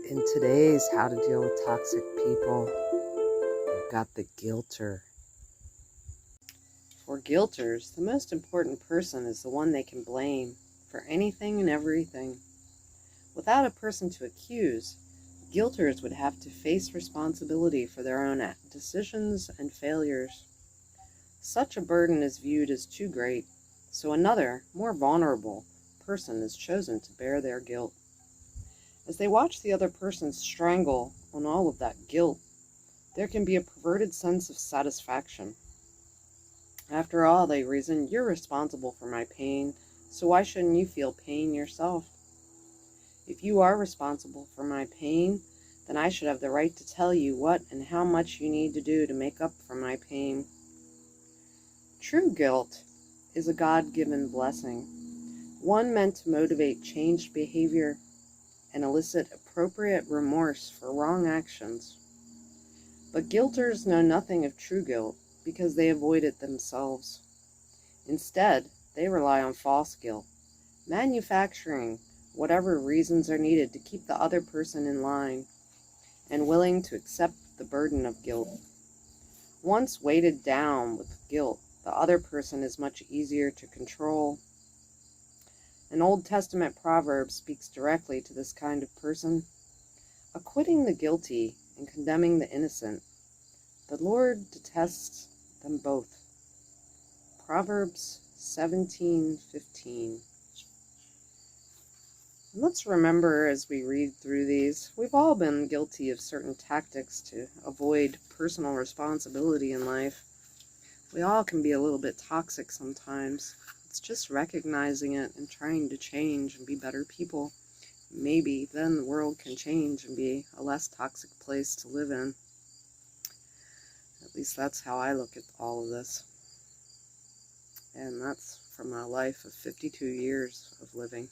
In today's How to Deal with Toxic People, we've got the guilter. For guilters, the most important person is the one they can blame for anything and everything. Without a person to accuse, guilters would have to face responsibility for their own decisions and failures. Such a burden is viewed as too great, so another, more vulnerable, person is chosen to bear their guilt. As they watch the other person strangle on all of that guilt, there can be a perverted sense of satisfaction. After all, they reason, you're responsible for my pain, so why shouldn't you feel pain yourself? If you are responsible for my pain, then I should have the right to tell you what and how much you need to do to make up for my pain. True guilt is a God-given blessing, one meant to motivate changed behavior and elicit appropriate remorse for wrong actions. But guilters know nothing of true guilt because they avoid it themselves. Instead, they rely on false guilt, manufacturing whatever reasons are needed to keep the other person in line and willing to accept the burden of guilt. Once weighted down with guilt, the other person is much easier to control. An Old Testament proverb speaks directly to this kind of person. Acquitting the guilty and condemning the innocent, the Lord detests them both. Proverbs 17:15. And let's remember as we read through these, we've all been guilty of certain tactics to avoid personal responsibility in life. We all can be a little bit toxic sometimes. It's just recognizing it and trying to change and be better people. Maybe then the world can change and be a less toxic place to live in. At least that's how I look at all of this. And that's from a life of 52 years of living.